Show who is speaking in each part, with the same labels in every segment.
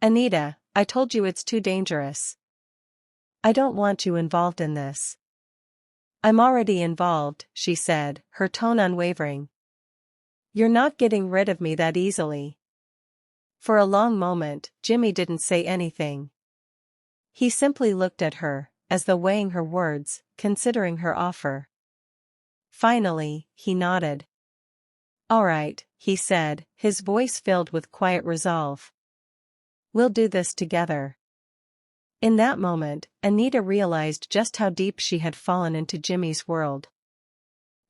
Speaker 1: Anita, I told you it's too dangerous. I don't want you involved in this. I'm already involved, she said, her tone unwavering. You're not getting rid of me that easily. For a long moment, Jimmy didn't say anything. He simply looked at her, as though weighing her words, considering her offer. Finally, he nodded. All right, he said, his voice filled with quiet resolve. We'll do this together. In that moment, Anita realized just how deep she had fallen into Jimmy's world.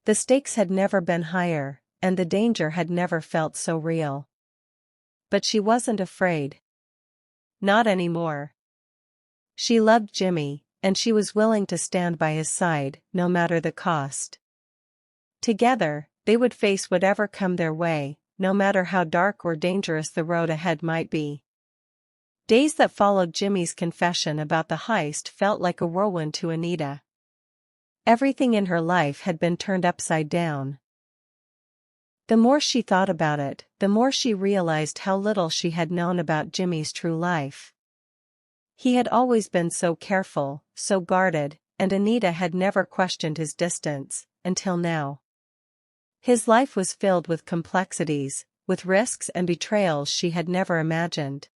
Speaker 1: The stakes had never been higher, and the danger had never felt so real. But she wasn't afraid. Not anymore. She loved Jimmy, and she was willing to stand by his side, no matter the cost. Together, they would face whatever come their way, no matter how dark or dangerous the road ahead might be. Days that followed Jimmy's confession about the heist felt like a whirlwind to Anita. Everything in her life had been turned upside down. The more she thought about it, the more she realized how little she had known about Jimmy's true life. He had always been so careful, so guarded, and Anita had never questioned his distance, until now. His life was filled with complexities, with risks and betrayals she had never imagined.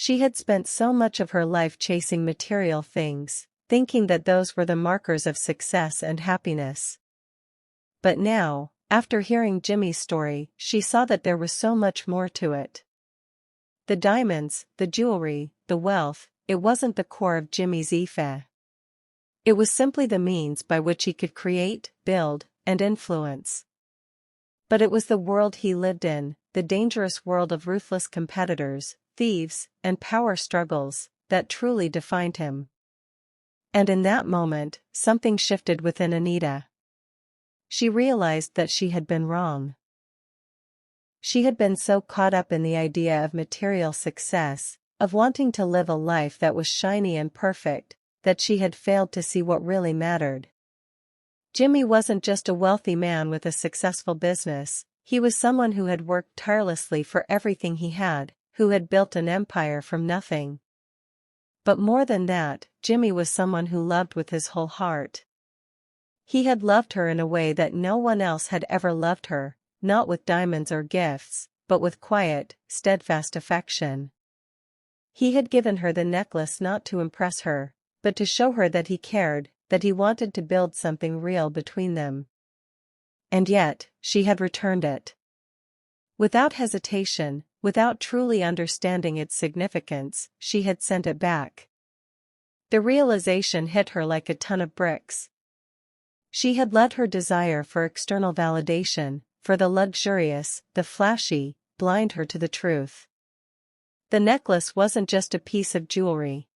Speaker 1: She had spent so much of her life chasing material things, thinking that those were the markers of success and happiness. But now, after hearing Jimmy's story, she saw that there was so much more to it. The diamonds, the jewelry, the wealth, it wasn't the core of Jimmy's IFE. It was simply the means by which he could create, build, and influence. But it was the world he lived in, the dangerous world of ruthless competitors, thieves, and power struggles, that truly defined him. And in that moment, something shifted within Anita. She realized that she had been wrong. She had been so caught up in the idea of material success, of wanting to live a life that was shiny and perfect, that she had failed to see what really mattered. Jimmy wasn't just a wealthy man with a successful business, he was someone who had worked tirelessly for everything he had, who had built an empire from nothing. But more than that, Jimmy was someone who loved with his whole heart. He had loved her in a way that no one else had ever loved her, not with diamonds or gifts, but with quiet, steadfast affection. He had given her the necklace not to impress her, but to show her that he cared, that he wanted to build something real between them. And yet, she had returned it. Without hesitation, without truly understanding its significance, she had sent it back. The realization hit her like a ton of bricks. She had let her desire for external validation, for the luxurious, the flashy, blind her to the truth. The necklace wasn't just a piece of jewelry.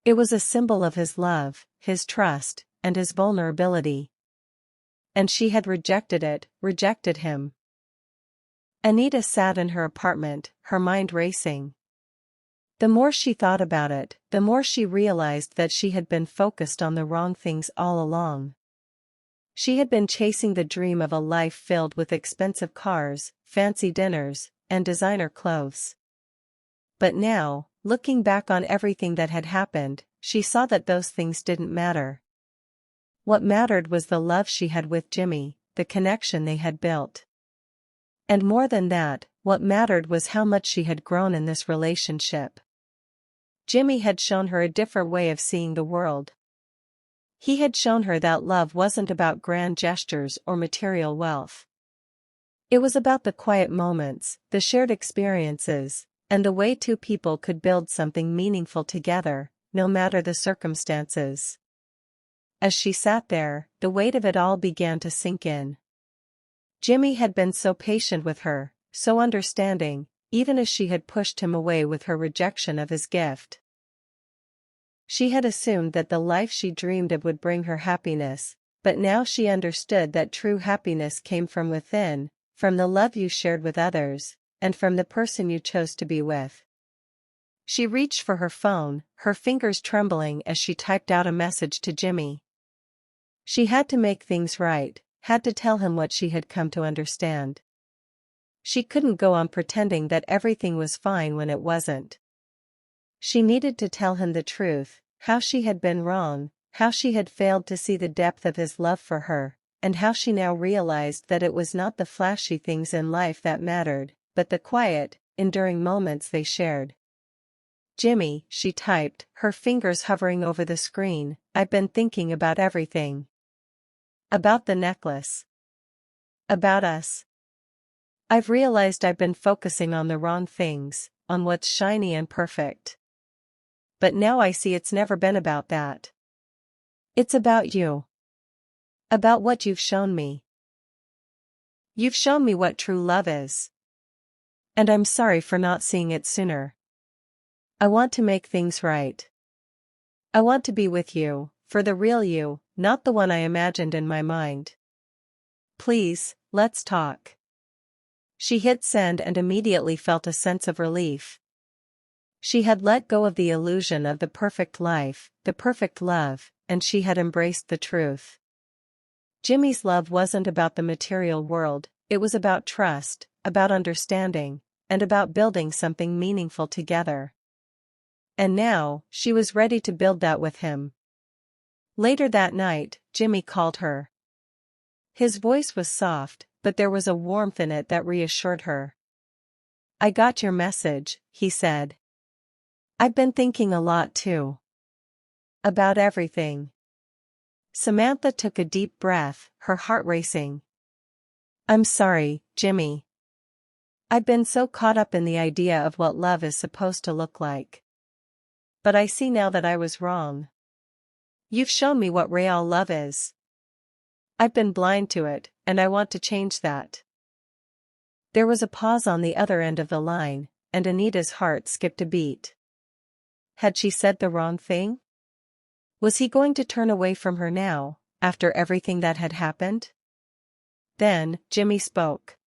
Speaker 1: It was a symbol of his love, his trust, and his vulnerability. And she had rejected it, rejected him. Anita sat in her apartment, her mind racing. The more she thought about it, the more she realized that she had been focused on the wrong things all along. She had been chasing the dream of a life filled with expensive cars, fancy dinners, and designer clothes. But now, looking back on everything that had happened, she saw that those things didn't matter. What mattered was the love she had with Jimmy, the connection they had built. And more than that, what mattered was how much she had grown in this relationship. Jimmy had shown her a different way of seeing the world. He had shown her that love wasn't about grand gestures or material wealth. It was about the quiet moments, the shared experiences, and the way two people could build something meaningful together, no matter the circumstances. As she sat there, the weight of it all began to sink in. Jimmy had been so patient with her, so understanding, even as she had pushed him away with her rejection of his gift. She had assumed that the life she dreamed of would bring her happiness, but now she understood that true happiness came from within, from the love you shared with others, and from the person you chose to be with. She reached for her phone, her fingers trembling as she typed out a message to Jimmy. She had to make things right, had to tell him what she had come to understand. She couldn't go on pretending that everything was fine when it wasn't. She needed to tell him the truth, how she had been wrong, how she had failed to see the depth of his love for her, and how she now realized that it was not the flashy things in life that mattered, but the quiet, enduring moments they shared. Jimmy, she typed, her fingers hovering over the screen, I've been thinking about everything. About the necklace. About us. I've realized I've been focusing on the wrong things, on what's shiny and perfect. But now I see it's never been about that. It's about you. About what you've shown me. You've shown me what true love is. And I'm sorry for not seeing it sooner. I want to make things right. I want to be with you, for the real you, not the one I imagined in my mind. Please, let's talk. She hit send and immediately felt a sense of relief. She had let go of the illusion of the perfect life, the perfect love, and she had embraced the truth. Jimmy's love wasn't about the material world, it was about trust, about understanding, and about building something meaningful together. And now, she was ready to build that with him. Later that night, Jimmy called her. His voice was soft, but there was a warmth in it that reassured her. I got your message, he said. I've been thinking a lot too. About everything. Samantha took a deep breath, her heart racing. I'm sorry, Jimmy. I've been so caught up in the idea of what love is supposed to look like. But I see now that I was wrong. You've shown me what real love is. I've been blind to it, and I want to change that. There was a pause on the other end of the line, and Anita's heart skipped a beat. Had she said the wrong thing? Was he going to turn away from her now, after everything that had happened? Then, Jimmy spoke.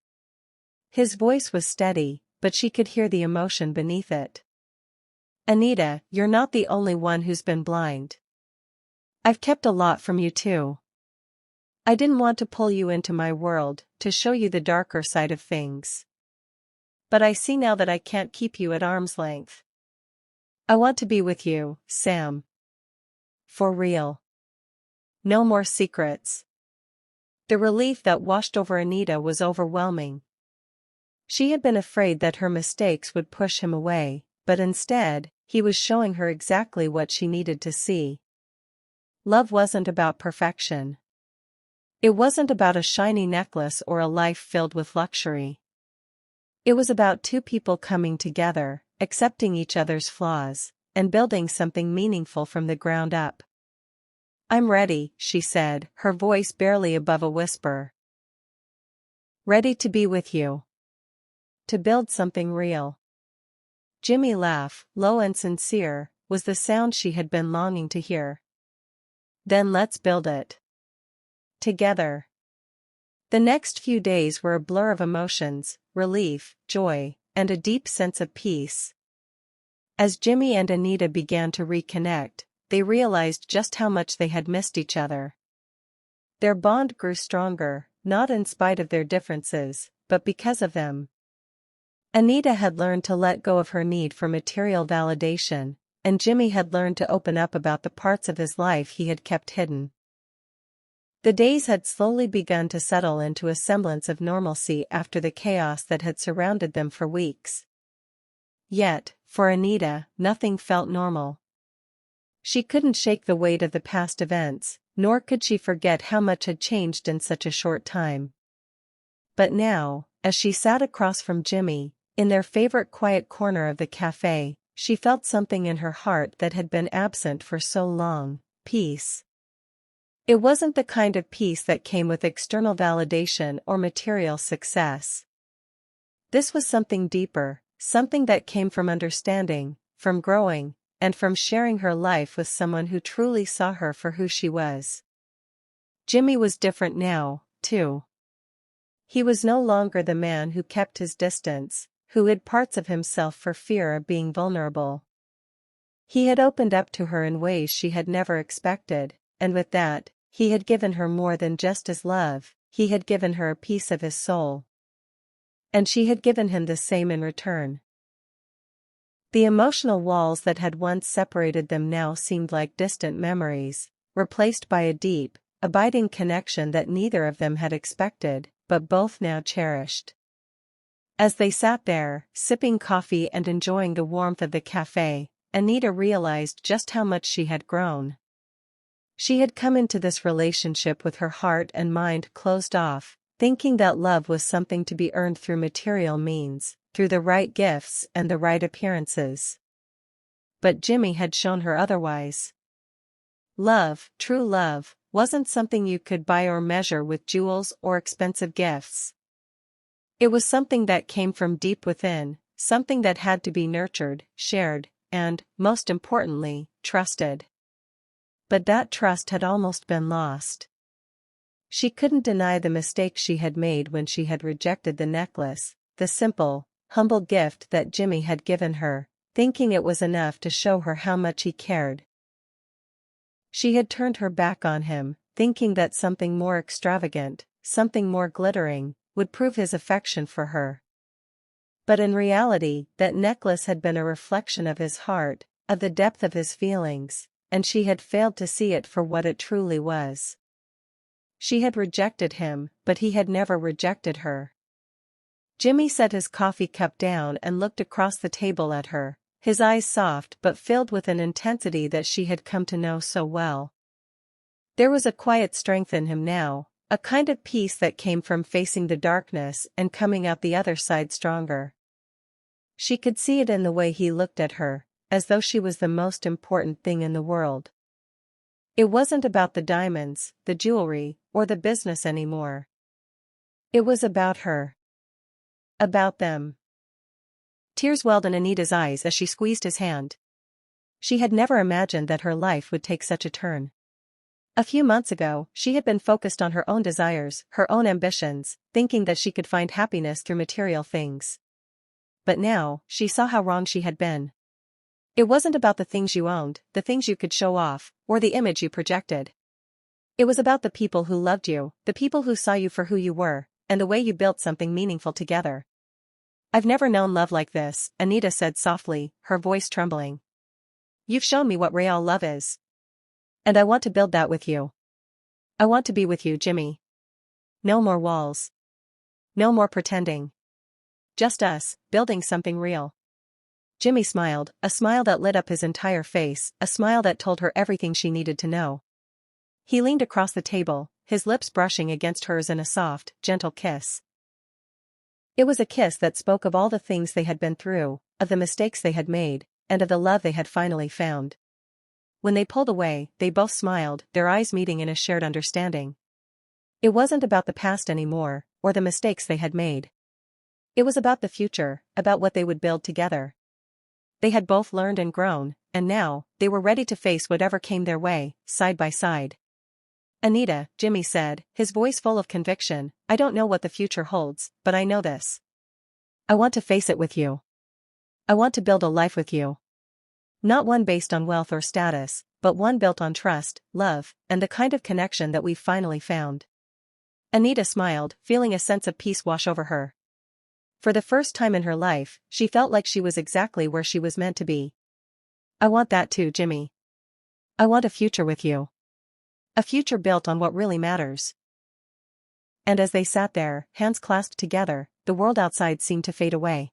Speaker 1: His voice was steady, but she could hear the emotion beneath it. Anita, you're not the only one who's been blind. I've kept a lot from you too. I didn't want to pull you into my world, to show you the darker side of things. But I see now that I can't keep you at arm's length. I want to be with you, Sam. For real. No more secrets. The relief that washed over Anita was overwhelming. She had been afraid that her mistakes would push him away, but instead, he was showing her exactly what she needed to see. Love wasn't about perfection. It wasn't about a shiny necklace or a life filled with luxury. It was about two people coming together, accepting each other's flaws, and building something meaningful from the ground up. I'm ready, she said, her voice barely above a whisper. Ready to be with you. To build something real. Jimmy's laugh, low and sincere, was the sound she had been longing to hear. Then let's build it. Together. The next few days were a blur of emotions, relief, joy, and a deep sense of peace. As Jimmy and Anita began to reconnect, they realized just how much they had missed each other. Their bond grew stronger, not in spite of their differences, but because of them. Anita had learned to let go of her need for material validation, and Jimmy had learned to open up about the parts of his life he had kept hidden. The days had slowly begun to settle into a semblance of normalcy after the chaos that had surrounded them for weeks. Yet, for Anita, nothing felt normal. She couldn't shake the weight of the past events, nor could she forget how much had changed in such a short time. But now, as she sat across from Jimmy, in their favorite quiet corner of the cafe, she felt something in her heart that had been absent for so long: peace. It wasn't the kind of peace that came with external validation or material success. This was something deeper, something that came from understanding, from growing, and from sharing her life with someone who truly saw her for who she was. Jimmy was different now, too. He was no longer the man who kept his distance, who hid parts of himself for fear of being vulnerable. He had opened up to her in ways she had never expected, and with that, he had given her more than just his love, he had given her a piece of his soul. And she had given him the same in return. The emotional walls that had once separated them now seemed like distant memories, replaced by a deep, abiding connection that neither of them had expected, but both now cherished. As they sat there, sipping coffee and enjoying the warmth of the cafe, Anita realized just how much she had grown. She had come into this relationship with her heart and mind closed off, thinking that love was something to be earned through material means, through the right gifts and the right appearances. But Jimmy had shown her otherwise. Love, true love, wasn't something you could buy or measure with jewels or expensive gifts. It was something that came from deep within, something that had to be nurtured, shared, and, most importantly, trusted. But that trust had almost been lost. She couldn't deny the mistake she had made when she had rejected the necklace, the simple, humble gift that Jimmy had given her, thinking it was enough to show her how much he cared. She had turned her back on him, thinking that something more extravagant, something more glittering, would prove his affection for her. But in reality, that necklace had been a reflection of his heart, of the depth of his feelings, and she had failed to see it for what it truly was. She had rejected him, but he had never rejected her. Jimmy set his coffee cup down and looked across the table at her, his eyes soft but filled with an intensity that she had come to know so well. There was a quiet strength in him now, a kind of peace that came from facing the darkness and coming out the other side stronger. She could see it in the way he looked at her, as though she was the most important thing in the world. It wasn't about the diamonds, the jewelry, or the business anymore. It was about her. About them. Tears welled in Anita's eyes as she squeezed his hand. She had never imagined that her life would take such a turn. A few months ago, she had been focused on her own desires, her own ambitions, thinking that she could find happiness through material things. But now, she saw how wrong she had been. It wasn't about the things you owned, the things you could show off, or the image you projected. It was about the people who loved you, the people who saw you for who you were, and the way you built something meaningful together. "I've never known love like this," Anita said softly, her voice trembling. "You've shown me what real love is. And I want to build that with you. I want to be with you, Jimmy. No more walls. No more pretending. Just us, building something real." Jimmy smiled, a smile that lit up his entire face, a smile that told her everything she needed to know. He leaned across the table, his lips brushing against hers in a soft, gentle kiss. It was a kiss that spoke of all the things they had been through, of the mistakes they had made, and of the love they had finally found. When they pulled away, they both smiled, their eyes meeting in a shared understanding. It wasn't about the past anymore, or the mistakes they had made. It was about the future, about what they would build together. They had both learned and grown, and now, they were ready to face whatever came their way, side by side. "Anita," Jimmy said, his voice full of conviction, "I don't know what the future holds, but I know this. I want to face it with you. I want to build a life with you. Not one based on wealth or status, but one built on trust, love, and the kind of connection that we've finally found." Anita smiled, feeling a sense of peace wash over her. For the first time in her life, she felt like she was exactly where she was meant to be. "I want that too, Jimmy. I want a future with you. A future built on what really matters." And as they sat there, hands clasped together, the world outside seemed to fade away.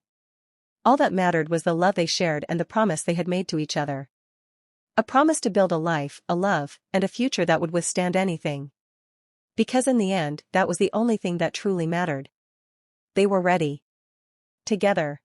Speaker 1: All that mattered was the love they shared and the promise they had made to each other. A promise to build a life, a love, and a future that would withstand anything. Because in the end, that was the only thing that truly mattered. They were ready. Together.